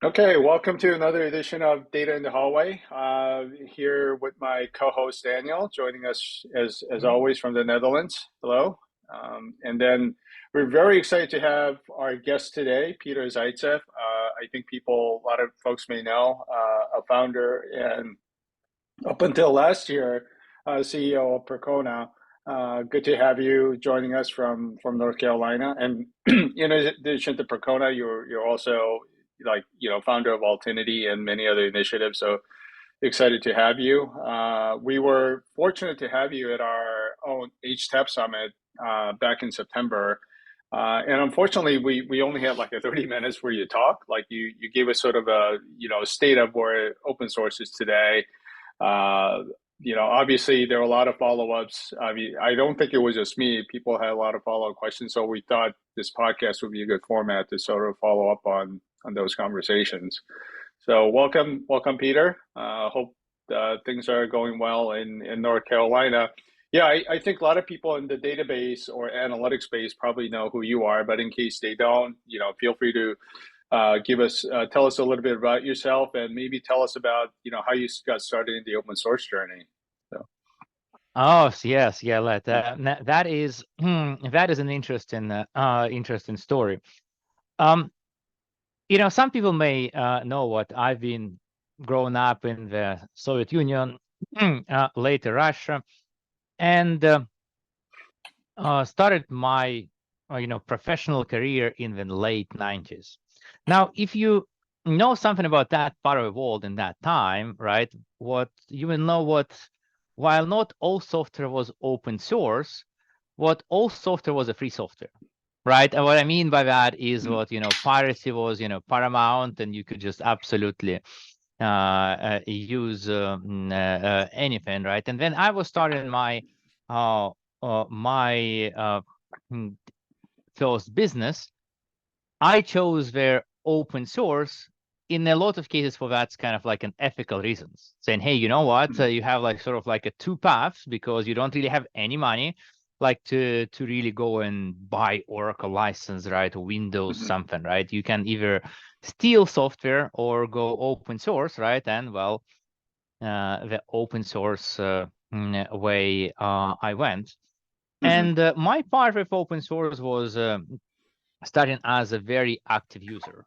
Okay, welcome to another edition of Data in the Hallway. Here with my co-host Daniel, joining us as Mhm. always from the Netherlands. Hello. And then we're very excited to have our guest today, Peter Zaitsev. I think a lot of folks may know, a founder and up until last year, CEO of Percona. Good to have you joining us from North Carolina. And in addition to Percona, you're also founder of Altinity and many other initiatives. So excited to have you. We were fortunate to have you at our own HTAP Summit back in September. And unfortunately, we only had like a 30 minutes for you to talk. Like you gave us sort of a state of where open source is today. Uh, Obviously there were a lot of follow-ups. I mean, I don't think it was just me. People had a lot of follow-up questions, so we thought this podcast would be a good format to sort of follow up on those conversations. So welcome, Peter. Hope things are going well in North Carolina. Yeah, I think a lot of people in the database or analytics space probably know who you are, but in case they don't, feel free to tell us a little bit about yourself and maybe tell us about, how you got started in the open source journey. So, Oh, yes, yeah, that is that is an interesting story. Um, some people may know what I've been growing up in the Soviet Union, later Russia, and started my professional career in the late 90s. Now, if you know something about that part of the world in that time, right, what you will know what while not all software was open source, what all software was a free software, right? And what I mean by that is what piracy was paramount, and you could just absolutely use anything, right? And then I was starting uh, my mm, first business. I chose their open source in a lot of cases for that's kind of like an ethical reasons, saying, hey, you know what, you have like sort of like a two paths because you don't really have any money like to really go and buy Oracle license, right, or Windows mhm. something, right? You can either steal software or go open source, right? And well, the open source way I went. Mhm. And my part with open source was starting as a very active user,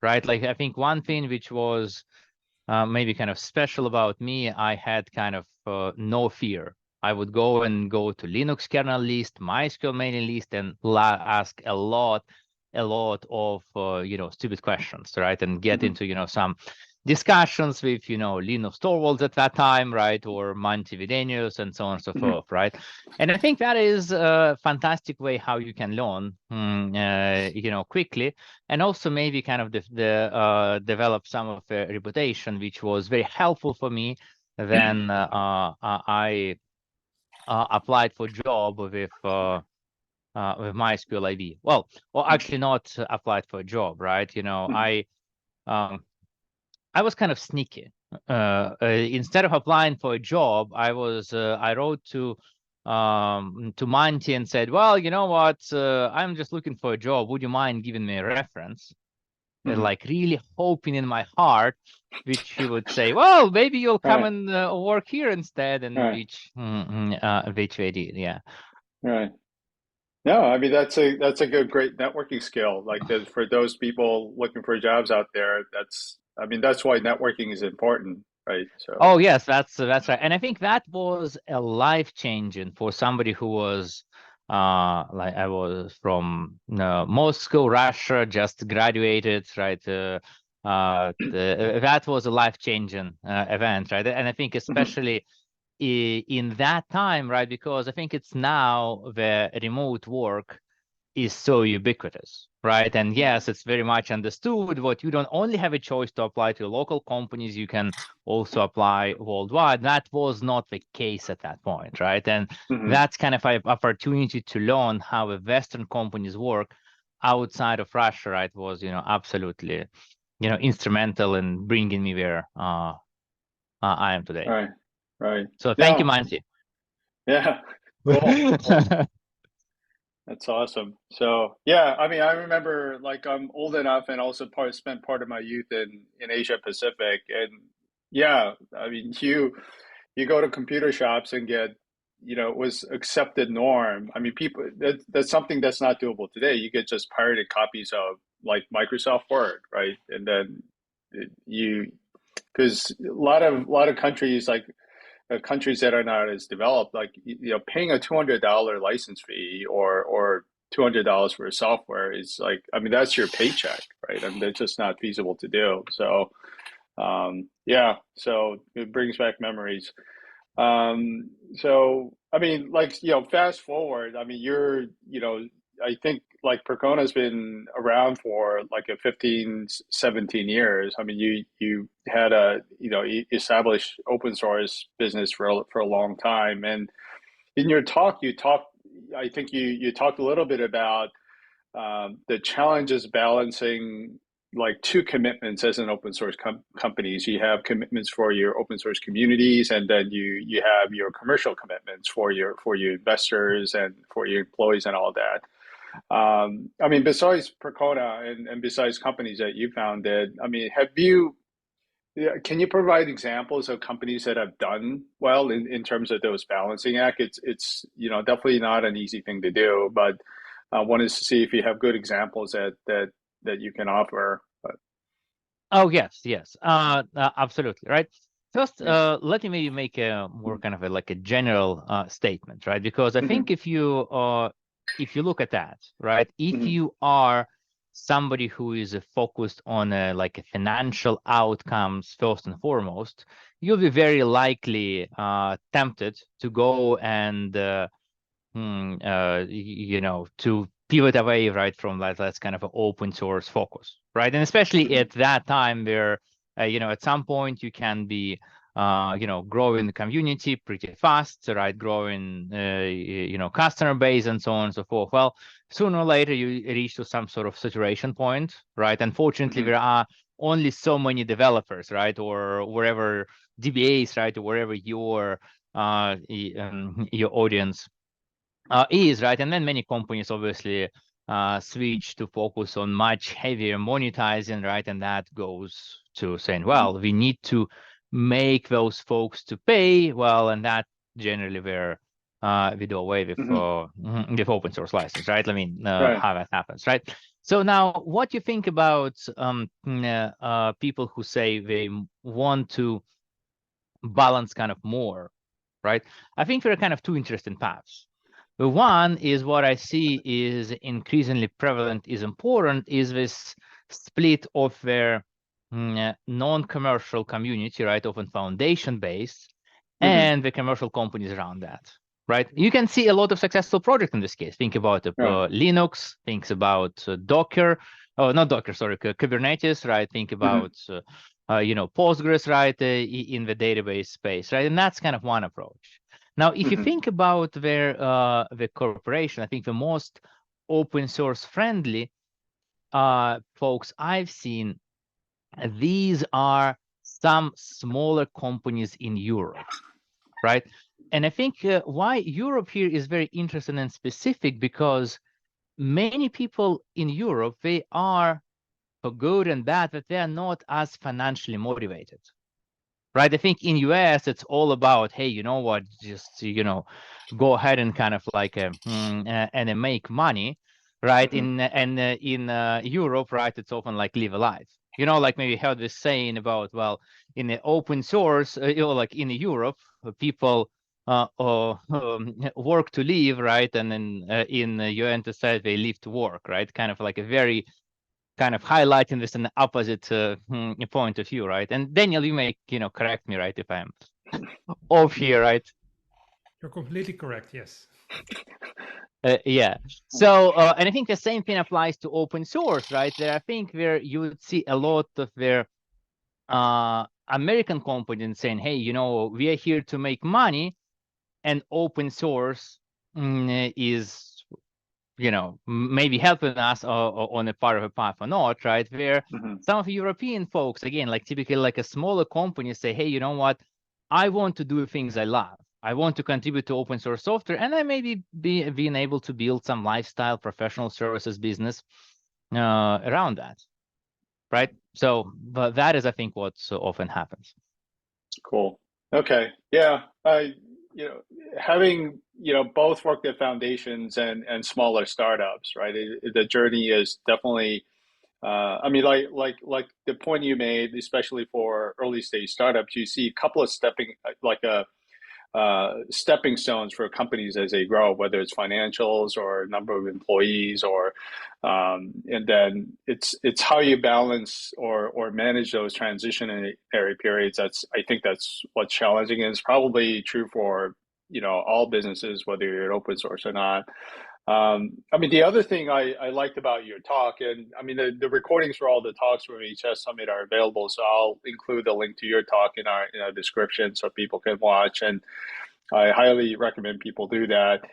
right? Like I think one thing which was maybe kind of special about me, I had kind of no fear. I would go to Linux kernel list, MySQL mailing list, and ask a lot of stupid questions, right? And get Mhm. into some discussions with Linus Torvalds at that time, right, or Monty Videnius and so on and so Mhm. forth, right? And I think that is a fantastic way how you can learn, quickly, and also maybe kind of develop some of a reputation, which was very helpful for me. Then I applied for job with MySQL IB. Well, or actually not applied for a job, right? Mhm. Um, I was kind of sneaky. Instead of applying for a job, I wrote to Monty and said, well, you know what? I'm just looking for a job. Would you mind giving me a reference? Mhm. Like really hoping in my heart, which he would say, well, maybe you'll All come right. and work here instead, All and right. which they did, yeah. All right. No, I mean that's a great networking skill. Like that for those people looking for jobs out there, that's why networking is important, right? So, Oh yes, that's right. And I think that was a life changing for somebody who was like I was from Moscow, Russia, just graduated, right? That was a life changing event, right? And I think mhm. especially in that time, right? Because I think it's now the remote work is so ubiquitous, right? And yes, it's very much understood what you don't only have a choice to apply to local companies, you can also apply worldwide. That was not the case at that point, right? And Mhm. that's kind of an opportunity to learn how the Western companies work outside of Russia, right? Was, absolutely, instrumental in bringing me where I am today. Right. Right. So thank you, No. Mansi. Yeah. Cool. Cool. That's awesome. So yeah, I mean, I remember like I'm old enough and also spent part of my youth in Asia Pacific, and yeah, I mean, you go to computer shops and get, it was accepted norm. I mean, people that's something that's not doable today. You get just pirated copies of like Microsoft Word, right? And then you because a lot of countries like countries that are not as developed, like paying a $200 license fee or $200 for software is like, I mean, that's your paycheck, right? I mean, that's just not feasible to do. So, yeah, so it brings back memories. So I mean, like, fast forward, I mean, I think like Percona's been around for like a 15, 17 years. I mean, you had established open source business for a long time. And in your talk, I think you talked a little bit about the challenges balancing like two commitments as an open source companies. You have commitments for your open source communities, and then you have your commercial commitments for your investors and for your employees and all that. I mean, besides Percona and besides companies that you founded, I mean, can you provide examples of companies that have done well in terms of those balancing act? It's definitely not an easy thing to do, but I wanted to see if you have good examples that you can offer. But Oh yes, yes, absolutely, right. First, yeah. let me maybe make a more kind of like a general statement, right? Because I Hmm. think if you look at that, right, if Hmm. you are somebody who is focused on like a financial outcomes first and foremost, you'll be very likely tempted to go and to pivot away, right, from that's kind of an open source focus, right? And especially Hmm. at that time where, at some point you can be, growing the community pretty fast, right? Growing, customer base and so on and so forth. Well, sooner or later you reach to some sort of saturation point, right? Unfortunately, Hmm. there are only so many developers, right? Or wherever DBAs, right? Or wherever your audience is, right. And then many companies obviously switch to focus on much heavier monetizing, right. And that goes to saying, well, we need to make those folks to pay. Well, and that generally where we do away Hmm. with open source license, right? I mean, Right. how that happens, right? So now, what you think about people who say they want to balance kind of more, right? I think there are kind of two interesting paths. The one is what I see is increasingly prevalent, is important, is this split of their non-commercial community, right, often foundation-based, Hmm. and the commercial companies around that, right? You can see a lot of successful projects in this case. Think about Right. Linux, think about Docker, oh, not Docker, sorry, Kubernetes, right? Think Hmm. about Postgres, right, in the database space, right? And that's kind of one approach. Now, if you Hmm. think about the corporation, I think the most open source friendly folks I've seen, these are some smaller companies in Europe, right? And I think why Europe here is very interesting and specific because many people in Europe, they are for good and bad, but they are not as financially motivated, right? I think in US it's all about, hey, you know what, just go ahead and kind of like and make money, right? Hmm. In Europe, right, it's often like live a life. Like maybe heard this saying about, well, in the open source, like in Europe, people work to live, right? And then in UN society, they live to work, right? Kind of like a very kind of highlighting this in the opposite point of view, right? And Daniel, you may correct me, right, if I'm off here, right? You're completely correct. Yes. Yeah. So, and I think the same thing applies to open source, right? There, I think where you would see a lot of their American companies saying, "Hey, we are here to make money, and open source is." Maybe helping us on a part of a path or not, right? Where Hmm. some of the European folks, again, like typically like a smaller company say, hey, you know what? I want to do things I love. I want to contribute to open source software, and I maybe being able to build some lifestyle professional services business around that, right? So, but that is, I think, what so often happens. Cool. Okay. Yeah. You know, having, you know, both worked at foundations and smaller startups, right? The journey is definitely, I mean, like the point you made, especially for early stage startups, you see a couple of stepping stones for companies as they grow, whether it's financials or number of employees, or and then it's how you balance or manage those transitionary periods. I think that's what's challenging, and it's probably true for, you know, all businesses, whether you're open source or not. I mean, the other thing I liked about your talk, and I mean, the recordings for all the talks from HTAP Summit are available, so I'll include a link to your talk in our description so people can watch, and I highly recommend people do that.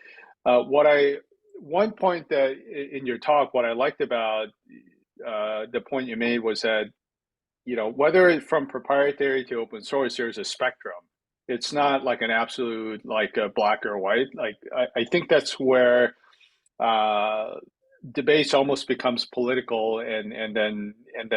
One point that in your talk, what I liked about the point you made was that, you know, whether from proprietary to open source, there's a spectrum. It's not like an absolute, like a black or white. Like I think that's where uh, debates almost becomes political and then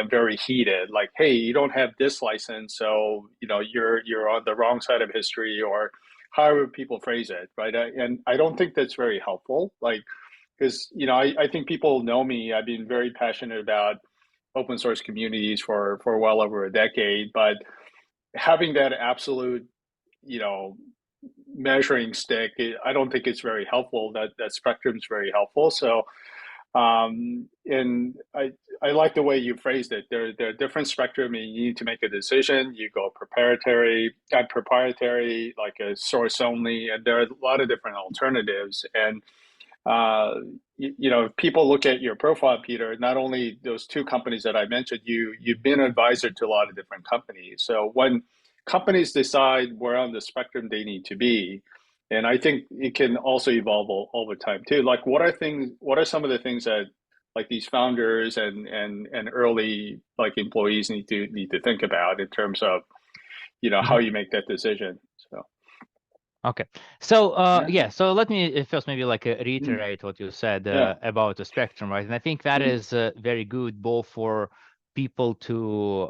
very heated. Like, hey, you don't have this license, so you know you're on the wrong side of history, or however people phrase it, right? And I don't think that's very helpful. Like, because you know, I think people know me. I've been very passionate about open source communities for well over a decade, but having that absolute, you know, measuring stick, I don't think it's very helpful. That spectrum is very helpful. So, and I like the way you phrased it. There are different spectrum, and you need to make a decision. You go proprietary, like a source only, and there are a lot of different alternatives. And you know, if people look at your profile, Peter, not only those two companies that I mentioned, you've been an advisor to a lot of different companies. So when companies decide where on the spectrum they need to be, and I think it can also evolve over time too. Like, what are some of the things that like these founders and early like employees need to think about in terms of, you know, how you make that decision? So. Okay, so Yeah. so let me first maybe like reiterate what you said Yeah. about the spectrum, right? And I think that is very good both for people to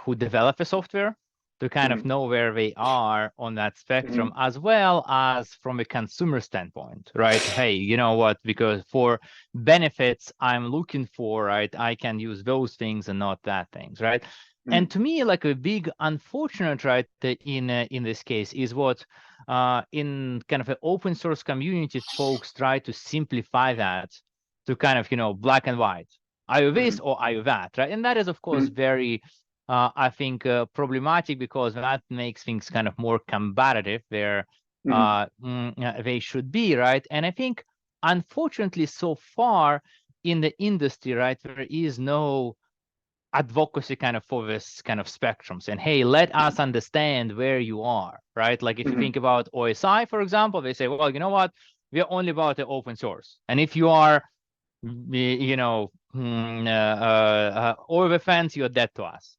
who develop a software to kind of know where they are on that spectrum, as well as from a consumer standpoint, right? Hey, you know what? Because for benefits I'm looking for, right, I can use those things and not that things, right? And to me, like a big unfortunate, right, in this case is what in kind of an open source community, folks try to simplify that to kind of, you know, black and white. Are you this or are you that, right? And that is, of course, very, I think, problematic, because that makes things kind of more combative where they should be, right? And I think, unfortunately, so far in the industry, right, there is no advocacy kind of for this kind of spectrums, and hey, let us understand where you are, right? Like if you think about OSI, for example, they say, well, you know what, we're only about the open source, and if you are, you know, over the fence, you're dead to us,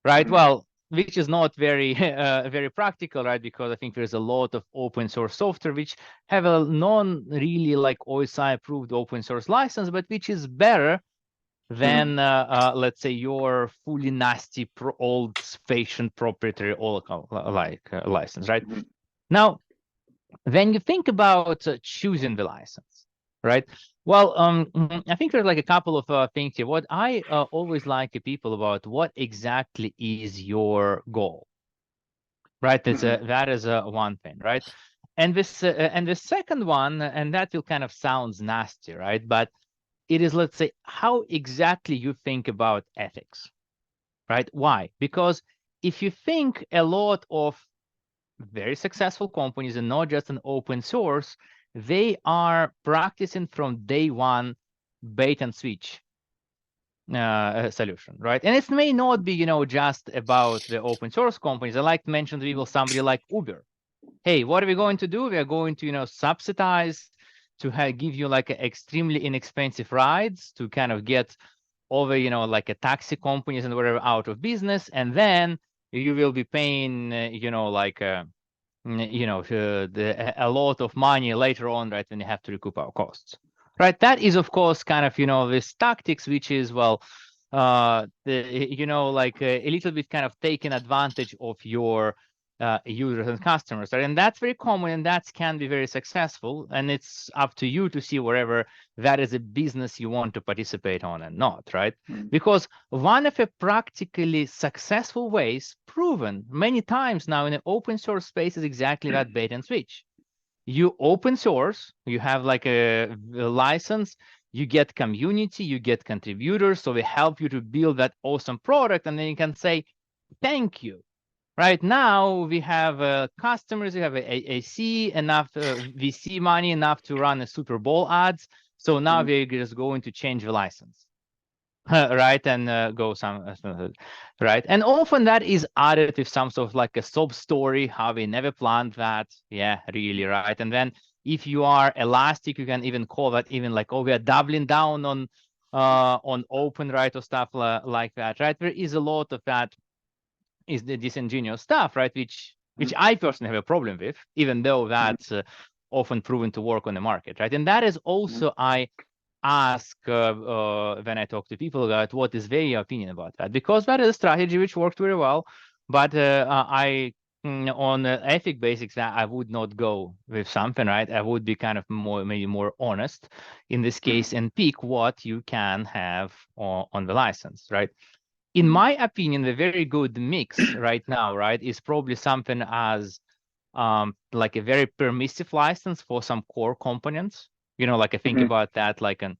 right? Well, which is not very very practical, right? Because I think there's a lot of open source software which have a non really like OSI approved open source license, but which is better than let's say your fully nasty old-fashioned proprietary Oracle license, right? Now, when you think about choosing the license, right? Well, I think there's like a couple of things here. What I always like to people about what exactly is your goal, right? That is one thing, right? And the second one, and that will kind of sounds nasty, right? But it is, let's say, how exactly you think about ethics, right? Why? Because if you think a lot of very successful companies, and not just an open source, they are practicing from day one bait and switch solution, right? And it may not be, you know, just about the open source companies. I like to mention to people somebody like Uber. Hey, what are we going to do? We are going to, you know, subsidize to give you like extremely inexpensive rides to kind of get over, you know, like a taxi companies and whatever out of business, and then you will be paying, you know, like a lot of money later on, right, when you have to recoup our costs, right? That is, of course, kind of, this tactics, which is, well, like a little bit kind of taking advantage of your users and customers, right? And that's very common, and that can be very successful. And it's up to you to see wherever that is a business you want to participate on and not, right? Because one of the practically successful ways, proven many times now in the open source space, is exactly that bait and switch. You open source, you have like a license, you get community, you get contributors, so they help you to build that awesome product, and then you can say, thank you. Right now, we have customers, we have a AC, enough VC money, enough to run a Super Bowl ads. So now we're just going to change the license, right? And go right? And often that is added with some sort of like a sub story, how we never planned that. Yeah, really, right? And then if you are elastic, you can even call that even like, oh, we are doubling down on open, right? Or stuff like that, right? There is a lot of that is the disingenuous stuff, right? Which I personally have a problem with, even though that's often proven to work on the market, right? And that is also I ask when I talk to people about what is their opinion about that, because that is a strategy which worked very well. But on ethic basics, I would not go with something, right? I would be kind of maybe more honest in this case and pick what you can have on the license, right? In my opinion, the very good mix right now, right, is probably something as like a very permissive license for some core components. Like I think about that like an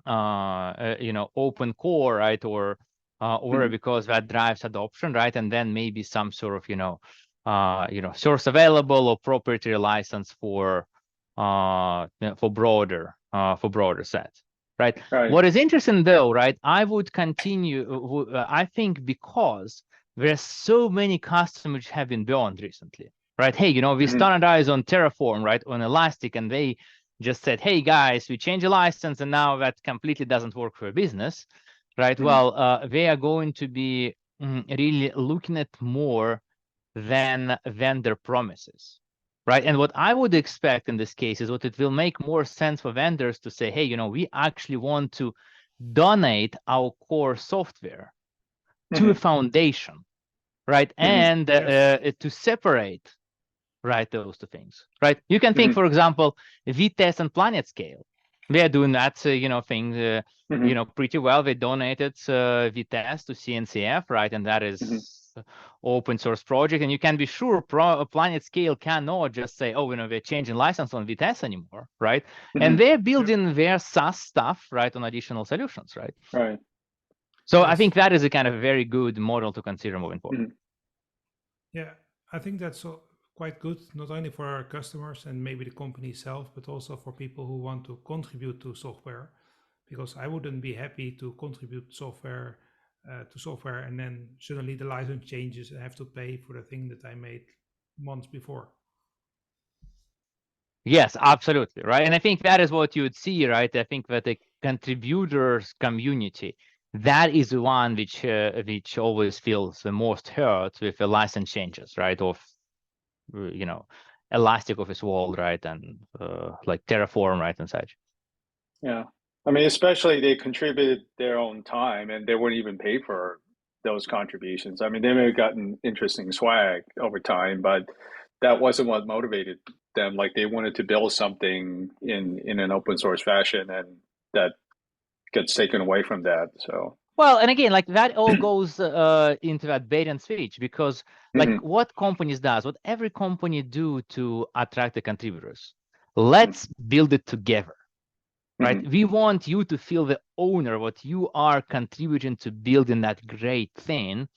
open core, right, or because that drives adoption, right, and then maybe some sort of source available or proprietary license for broader sets. Right. What is interesting, though, right? I would continue. I think because there's so many customers have been burned recently, right? Hey, we standardize on Terraform, right, on Elastic, and they just said, hey, guys, we change the license, and now that completely doesn't work for a business, right? Well, they are going to be really looking at more than vendor promises. Right. And what I would expect in this case is what it will make more sense for vendors to say, hey, we actually want to donate our core software to a foundation, right? And to separate, right, those two things, right? You can think, for example, Vitess and PlanetScale. They are doing that, thing, pretty well. They donated Vitess to CNCF, right? And that is open source project, and you can be sure PlanetScale cannot just say, oh, we're changing license on Vitess anymore, right? And they're building their SaaS stuff, right, on additional solutions, right? Right. So I think that is a kind of very good model to consider moving forward. Yeah, I think that's quite good, not only for our customers and maybe the company itself, but also for people who want to contribute to software, because I wouldn't be happy to contribute software and then suddenly the license changes and I have to pay for the thing that I made months before. Yes, absolutely, right. And I think that is what you would see, right? I think that the contributors community, that is the one which always feels the most hurt with the license changes, right? Of Elastic of its world, right, and like Terraform, right, and such. Yeah, I mean, especially they contributed their own time, and they wouldn't even pay for those contributions. I mean, they may have gotten interesting swag over time, but that wasn't what motivated them. Like they wanted to build something in an open source fashion, and that gets taken away from that. So well, and again, like that all goes into that bait and switch, because like what companies does, what every company do to attract the contributors, let's build it together. Right, we want you to feel the owner, what you are contributing to building that great thing,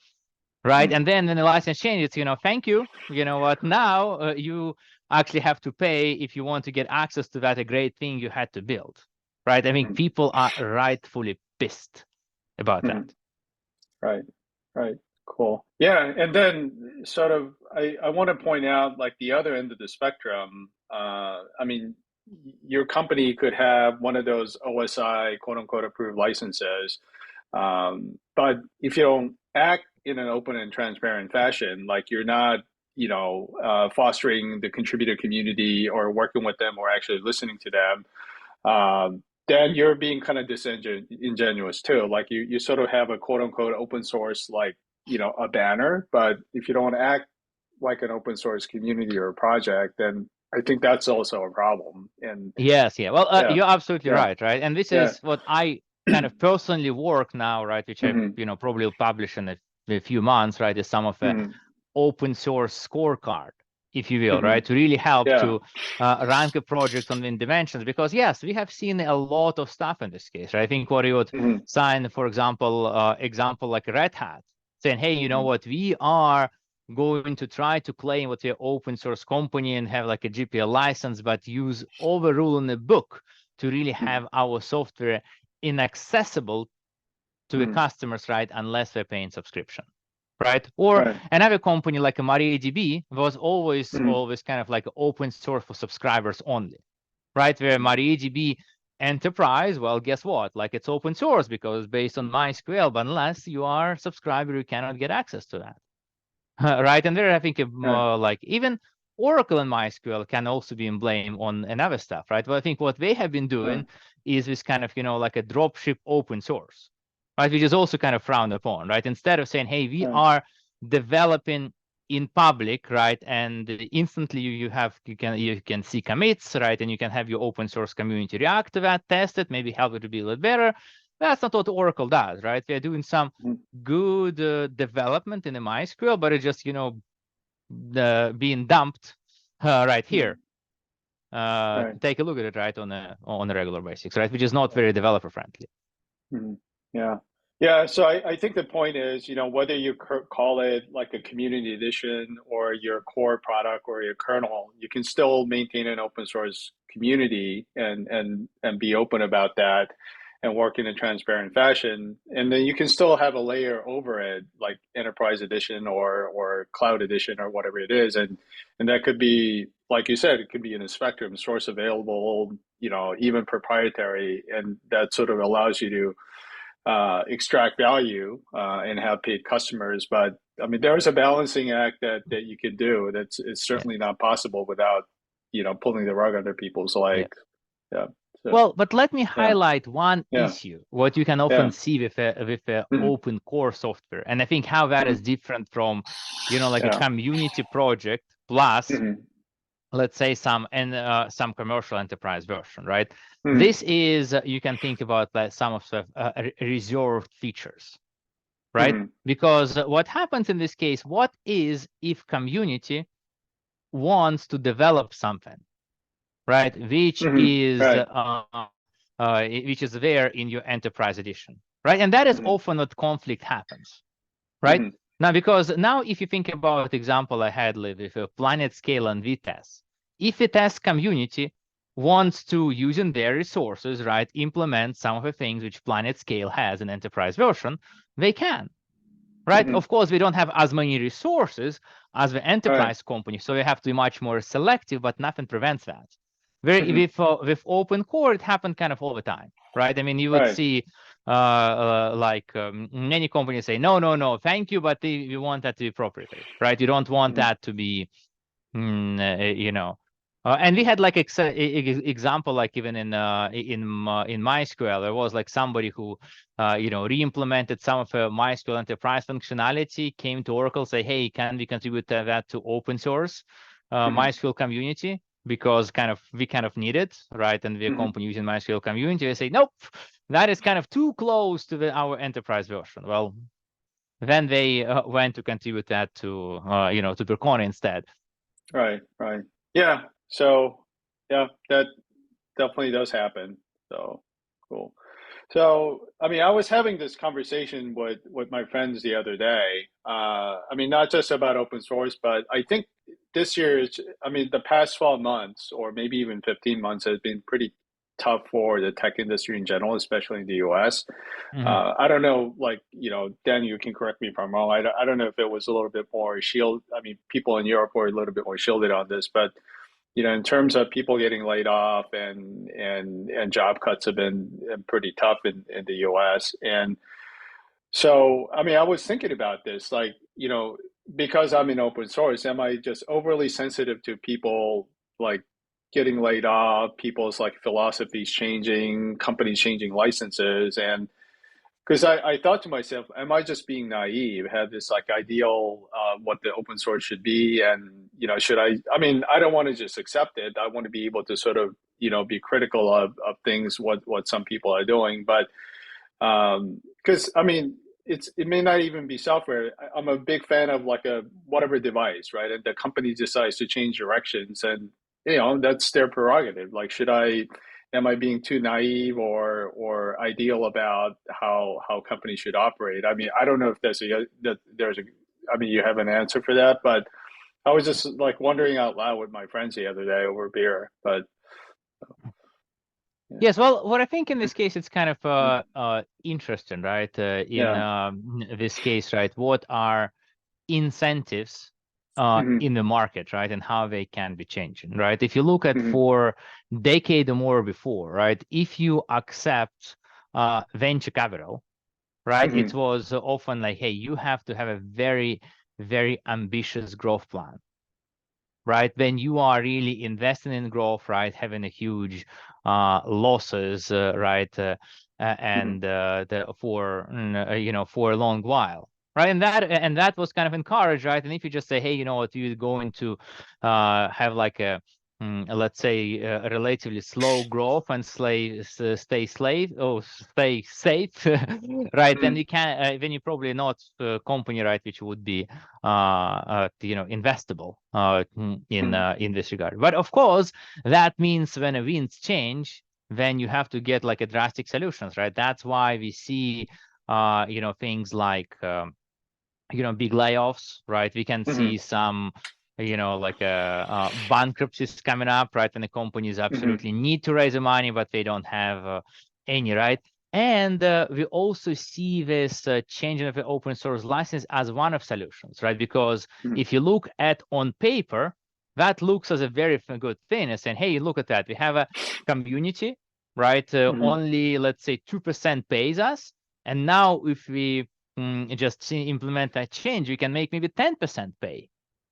right? And then when the license changes, thank you. You know what? Now you actually have to pay if you want to get access to that a great thing you had to build, right? I think people are rightfully pissed about that. Right. Cool. Yeah, and then sort of, I want to point out like the other end of the spectrum. I mean, your company could have one of those OSI quote unquote approved licenses, but if you don't act in an open and transparent fashion, like you're not fostering the contributor community or working with them or actually listening to them, then you're being kind of disingenuous too. Like you sort of have a quote unquote open source, like, a banner, but if you don't act like an open source community or a project, then I think that's also a problem. And Yes, yeah. Well, yeah, you're absolutely yeah, right, right? And this yeah. is what I kind of personally work now, right? Which I, Hmm. probably will publish in a few months, right? Is some of the Hmm. open source scorecard, if you will, Hmm. right? To really help Yeah. to rank a project on the dimensions, because yes, we have seen a lot of stuff in this case, right? I think what you would Hmm. sign, for example like Red Hat, saying, hey, you know Hmm. what, we are going to try to claim what we're open source company and have like a GPL license, but use overrule in the book to really have our software inaccessible to the Hmm. customers, right? Unless they're paying subscription, right? Or Right. another company like a MariaDB was always Hmm. kind of like open source for subscribers only, right? Where MariaDB Enterprise, well, guess what? Like it's open source because it's based on MySQL, but unless you are a subscriber, you cannot get access to that. Right, and there I think Right. like even Oracle and MySQL can also be in blame on another stuff, right? But I think what they have been Right. doing is this kind of like a dropship open source, right? Which is also kind of frowned upon, right? Instead of saying, hey, we Right. are developing in public, right? And instantly you can see commits, right? And you can have your open source community react to that, test it, maybe help it to be a little better. That's not what Oracle does, right? They're doing some Hmm. good development in the MySQL, but it's just being dumped right Hmm. here. Right. Take a look at it, right, on a regular basis, right, which is not very developer friendly. Hmm. Yeah. Yeah. So I think the point is, whether you call it like a community edition or your core product or your kernel, you can still maintain an open source community and be open about that and work in a transparent fashion. And then you can still have a layer over it, like enterprise edition or cloud edition or whatever it is. And that could be, like you said, it could be in a spectrum, source available, even proprietary, and that sort of allows you to extract value and have paid customers. But I mean, there is a balancing act that you can do. It's Yeah. certainly not possible without pulling the rug under people's Yeah. yeah. So, Well, but let me yeah, highlight one yeah, issue, what you can often yeah. see with a Mhm. open core software. And I think how that is Mhm. different from, like a Yeah. community project plus, Mhm. let's say some commercial enterprise version, right? Mhm. This is, you can think about like some of the reserved features, right? Mhm. Because what happens in this case, what is if community wants to develop something, right? Mhm. Right. Which is there in your enterprise edition, right? And that is Mhm. often what conflict happens, right? Mhm. Now, because now if you think about the example I had with Planet Scale and Vitess, if Vitess community wants to, using their resources, right, implement some of the things which Planet Scale has in enterprise version, they can, right? Mhm. Of course, we don't have as many resources as the Right. enterprise company, so we have to be much more selective, but nothing prevents that. With open core, it happened kind of all the time, right? I mean, you would Right. see many companies say, no, no, no, thank you, but we want that to be proprietary, right? You don't want Mhm. that to be, and we had like example, like even in MySQL, there was like somebody who, re-implemented some of MySQL enterprise functionality, came to Oracle, say, hey, can we contribute that to open source Mhm. MySQL community? Because we kind of need it, right? And we're a Mhm. company using MySQL community. They say, nope, that is kind of too close to our enterprise version. Well, then they went to contribute that to, to Percona instead. Right. Right. Yeah. So, yeah, that definitely does happen. So, cool. So, I mean, I was having this conversation with my friends the other day. I mean, not just about open source, but I think this year is, I mean, the past 12 months or maybe even 15 months has been pretty tough for the tech industry in general, especially in the US. Mm-hmm. I don't know, like, Dan, you can correct me if I'm wrong. I don't know if it was a little bit more I mean, people in Europe were a little bit more shielded on this, but in terms of people getting laid off and job cuts have been pretty tough in the US. And so, I mean, I was thinking about this, like, because I'm in open source, am I just overly sensitive to people like getting laid off, people's like philosophies changing, companies changing licenses, and because I thought to myself, am I just being naive? Had this like ideal what the open source should be, and should I? I mean, I don't want to just accept it. I want to be able to sort of be critical of things what some people are doing, but because I mean, it may not even be software. I'm a big fan of like a whatever device, right? And the company decides to change directions, and that's their prerogative. Like, am I being too naive or ideal about how companies should operate? I mean, I don't know if there's a I mean, you have an answer for that, but I was just like wondering out loud with my friends the other day over beer. But yeah. Yes, well, what I think in this case, it's kind of interesting, right? Yeah. This case, right? What are incentives Hmm. in the market, right? And how they can be changing, right? If you look at Hmm. for decade or more before, right? If you accept venture capital, right? Hmm. It was often like, hey, you have to have a very, very ambitious growth plan, right? When you are really investing in growth, right? Having a huge losses, right? Hmm. And for a long while, right? And that was kind of encouraged, right? And if you just say, hey, you know what, you're going to have like let's say a relatively slow growth and stay safe, right? Then Hmm. you can then you're probably not a company, right, which would be investable in this regard. But of course, that means when the winds change, then you have to get like a drastic solutions, right? That's why we see things like big layoffs, right? We can see Hmm. some like bankruptcies coming up, right? When the companies Hmm. absolutely need to raise the money, but they don't have any, right? And we also see this changing of the open source license as one of solutions, right? Because Hmm. if you look at on paper, that looks as a very good thing and saying, hey, look at that. We have a community, right? Hmm. Only, let's say, 2% pays us. And now if we just implement that change, we can make maybe 10% pay.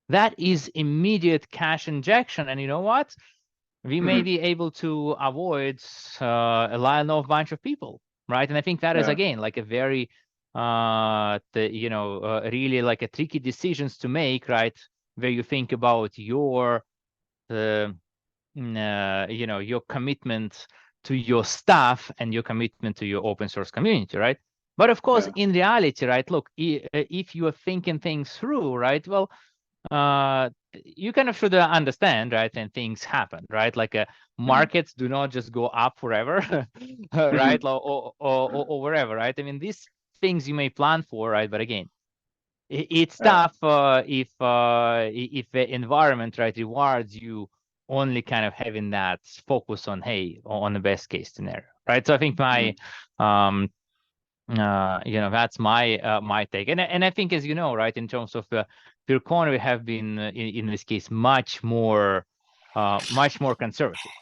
That is immediate cash injection. And you know what? We may Hmm. be able to avoid a line of bunch of people, right? And I think that is, Yeah. again, like a very, really like a tricky decisions to make, right? Where you think about uh, your commitment to your staff and your commitment to your open source community, right? But of course, Yeah. in reality, right, look, if you are thinking things through, right, well, you kind of should understand, right, and things happen, right? Like Hmm. markets do not just go up forever, Hmm. right, or wherever, right? I mean, these things you may plan for, right? But again, it's Yeah. tough if the environment, right, rewards you only kind of having that focus on, hey, on the best case scenario, right? So I think Hmm. that's my take, and I think, as you know, right, in terms of the corner, we have been in this case much more conservative,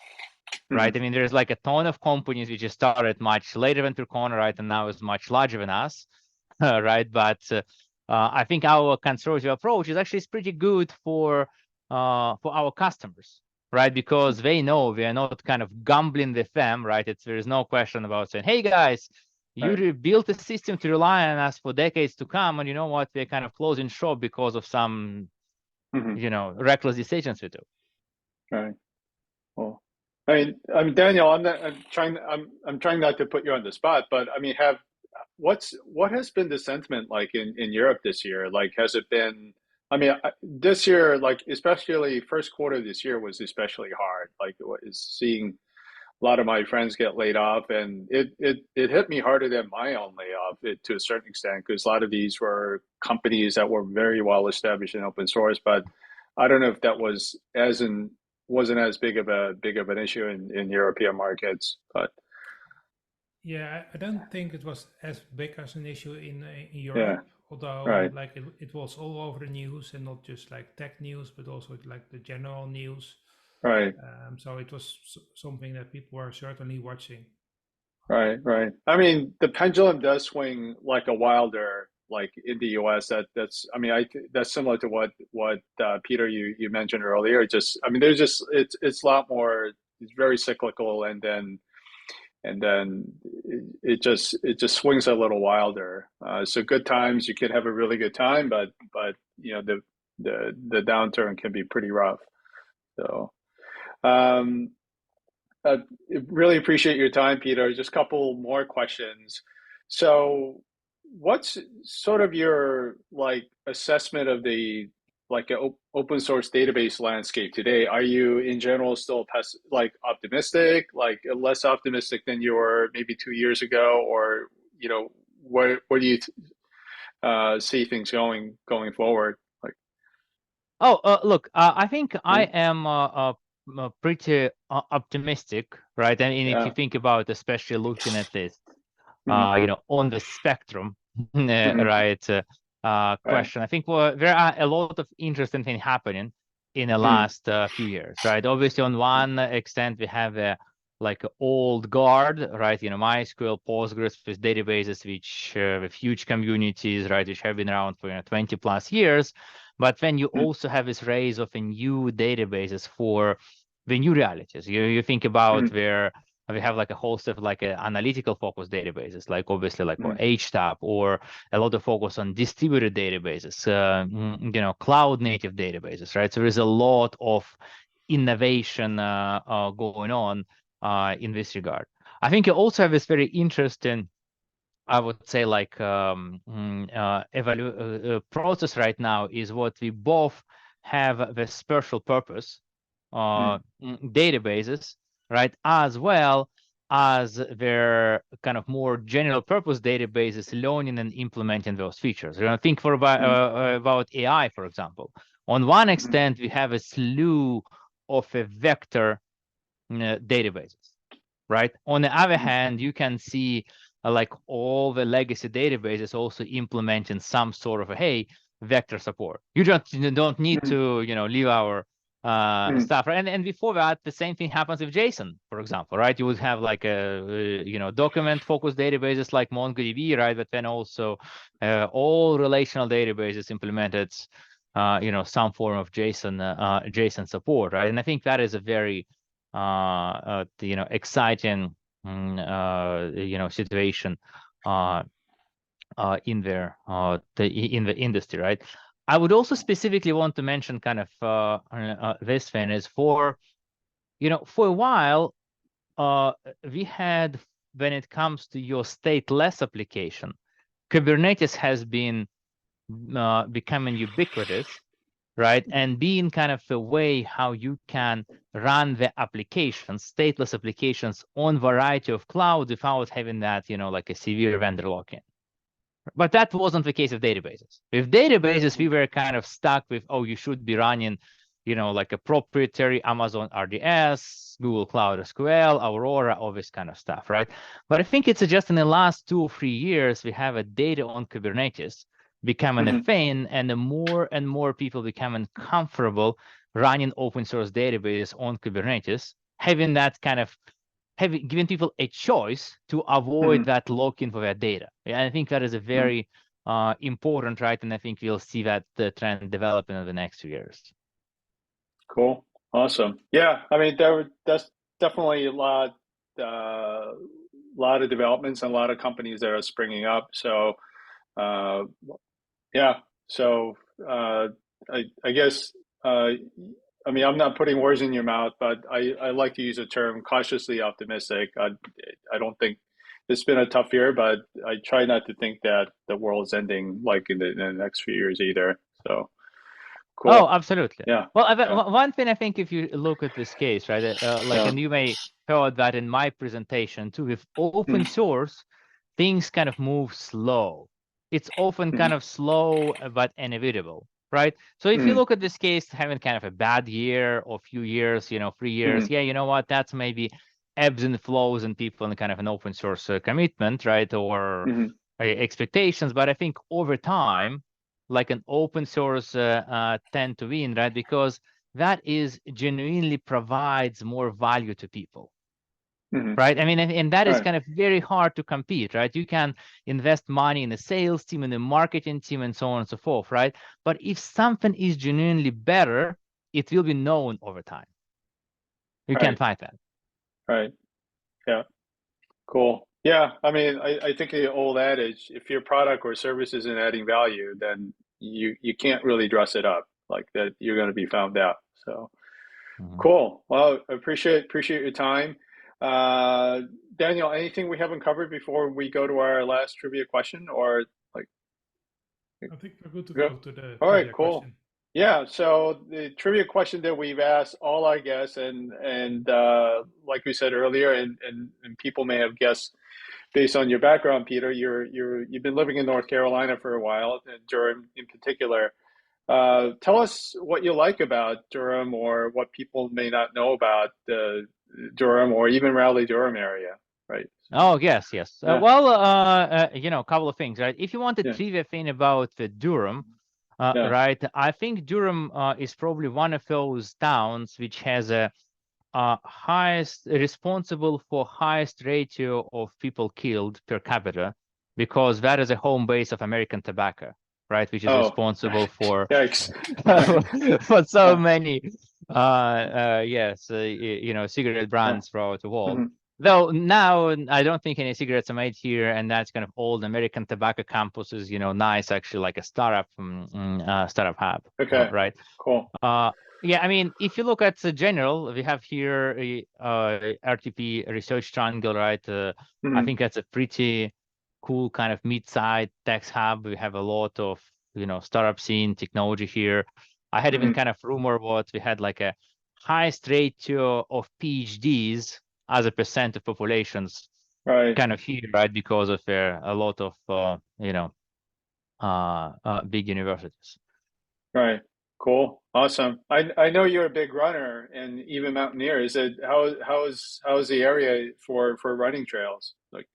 right? I Hmm. mean, there's like a ton of companies which just started much later than Percona, right, and now is much larger than us, right? But I think our consortium approach is pretty good for our customers, right? Because they know we are not kind of gambling with them, right? There is no question about saying, hey guys, Right. you built a system to rely on us for decades to come, and you know what? We're kind of closing shop because of some Hmm. reckless decisions we took. Right. Well, I mean, Daniel, I'm trying not to put you on the spot, but I mean, what has been the sentiment like in Europe this year? Like, has it been? I mean, this year, like especially first quarter this year was especially hard. Like, is seeing a lot of my friends get laid off, and it hit me harder than my own layoff to a certain extent because a lot of these were companies that were very well established in open source, but I don't know if that wasn't as big of an issue in European markets, but Yeah, I don't think it was as big as an issue in yeah, Europe, although right, like it was all over the news and not just like tech news, but also like the general news. right. So it was something that people were certainly watching. Right, right. I mean, the pendulum does swing like a wilder like in the US, that's I mean that's similar to what Peter you mentioned earlier. Just I mean there's just it's a lot more. It's very cyclical, and then it just swings a little wilder. So good times you can have a really good time, but you know the downturn can be pretty rough. So um, I really appreciate your time, Peter. Just a couple more questions. So what's sort of your like assessment of the like open source database landscape today? Are you in general still like optimistic, like less optimistic than you were maybe 2 years ago, or you know where do you see things going forward? Like, Oh, look, I think I yeah, am pretty optimistic, right? And if you yeah, think about, especially looking at this, mm, you know, on the spectrum, hmm, right? right, Question. I think there are a lot of interesting things happening in the mm, last few years, right? Obviously, on one extent, we have a like old guard, right? You know, MySQL, Postgres with databases which with huge communities, right, which have been around for 20 plus years. But then you mm, also have this rise of a new databases for the new realities. You think about mm, where we have like a host of like analytical focused databases, like obviously like or mm, HTAP, or a lot of focus on distributed databases, you know, cloud native databases, right? So there is a lot of innovation going on in this regard. I think you also have this very interesting, I would say, like process right now is what we both have the special purpose mm, databases, right, as well as their kind of more general purpose databases, learning and implementing those features. You know, think for mm, about AI, for example. On one mm, extent, we have a slew of a vector databases, right? On the other mm, hand, you can see like all the legacy databases also implementing some sort of a, hey, vector support. You don't need mm, to, you know, leave our mm, stuff, right? And before that, the same thing happens with JSON, for example, right? You would have like a you know, document focused databases like MongoDB, right? But then also all relational databases implemented you know, some form of JSON support, right? And I think that is a very you know, exciting you know, situation in there in the industry, right? I would also specifically want to mention kind of this thing is for, you know, for a while we had, when it comes to your stateless application, Kubernetes has been becoming ubiquitous, right? And being kind of a way how you can run the applications, stateless applications on variety of clouds without having that, you know, like a severe vendor lock-in. But that wasn't the case with databases. With databases, we were kind of stuck with, oh, you should be running, you know, like a proprietary Amazon RDS, Google Cloud SQL, Aurora, all this kind of stuff, right? But I think it's just in the last 2 or 3 years, we have a data on Kubernetes becoming a mm, thing, and the more and more people becoming comfortable running open source databases on Kubernetes, having that kind of giving people a choice to avoid mm. that lock-in for their data. Yeah, I think that is a very important, right? And I think we'll see that the trend developing in the next 2 years. Cool. Awesome. Yeah. I mean, that's definitely lot of developments and a lot of companies that are springing up. So, uh, yeah. So, I guess, I mean, I'm not putting words in your mouth, but I like to use the term cautiously optimistic. I don't think it's been a tough year, but I try not to think that the world's ending like in the next few years either. So, Oh, cool. absolutely. Yeah. Well, Yeah. one thing I think, if you look at this case, right, like, Yeah. and you may heard that in my presentation too, with open Mm, source, things kind of move slow. It's often kind mm, of slow, but inevitable, right? So if you mm, look at this case, having kind of a bad year or few years, you know, 3 years, mm, yeah, you know what, that's maybe ebbs and flows and people in kind of an open source commitment, right, or mm, expectations. But I think over time, like an open source tend to win, right? Because that is genuinely provides more value to people, right? I mean, and that is Right. kind of very hard to compete, right? You can invest money in the sales team, in the marketing team, and so on and so forth, right? But if something is genuinely better, it will be known over time. You can't fight that. Right. Yeah. Cool. Yeah. I mean, I think the old adage, if your product or service isn't adding value, then you can't really dress it up like that. You're going to be found out. So cool. Well, I appreciate your time. Daniel, anything we haven't covered before we go to our last trivia question, or like? I think we're good to Go. go to the All right, trivia cool. question. Yeah, so the trivia question that we've asked all our guests, and like we said earlier, and people may have guessed based on your background, Peter. You've been living in North Carolina for a while, and Durham in particular. Tell us what you like about Durham, or what people may not know about Durham, or even Raleigh-Durham area, right? Oh, yes. Yeah. Well, you know, a couple of things, right? If you want a Yeah. trivia thing about the Durham, Yeah. right, I think Durham is probably one of those towns which has a responsible for highest ratio of people killed per capita, because that is a home base of American tobacco, right, which is Oh, responsible for yikes. for so many you know, cigarette brands throughout the world. Mhm. Though now I don't think any cigarettes are made here, and that's kind of old American tobacco campuses, you know, nice, actually, like a startup startup hub, Okay, right? cool. Yeah, I mean, if you look at the general, we have here a RTP Research Triangle, right? I Mhm. think that's a pretty cool kind of mid-sized tech hub. We have a lot of, you know, startup scene technology here. I had even kind of rumor what we had like a highest ratio of PhDs as a percent of populations Right, kind of here, right? Because of a lot of, you know, big universities. right. Cool. Awesome. I know you're a big runner and even mountaineer. Is it how's the area for running trails? Like,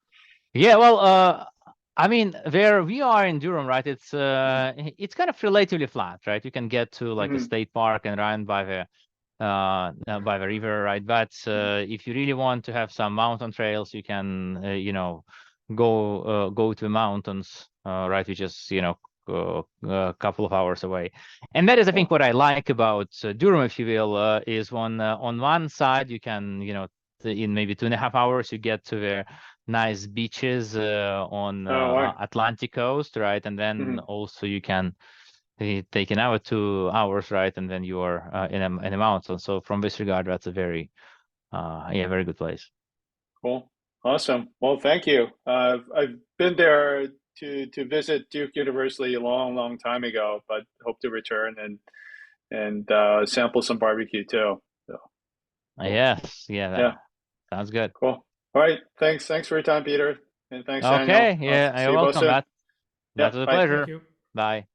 Yeah, well, I mean, where we are in Durham, right? It's kind of relatively flat, right? You can get to like a state park and run by the river, right? But if you really want to have some mountain trails, you can you know, go to the mountains, right? Which is, you know, a couple of hours away. And that is, I think, what I like about Durham, if you will, is on one side you can, you know, in maybe 2.5 hours you get to the nice beaches on oh, wow. Atlantic coast, right? And then also you can take an hour, 2 hours, right? And then you are in a mountain. So from this regard, that's a very very good place. Cool. Awesome. Well, thank you. I've been there to visit Duke University a long time ago, but hope to return and sample some barbecue too. So, cool. Yes, Yeah. sounds good. Cool. All right. Thanks for your time, Peter, and thanks, Daniel. Okay, I'll yeah, see you're you both welcome. soon. That Yeah. was a Bye. Thank pleasure. you. Bye.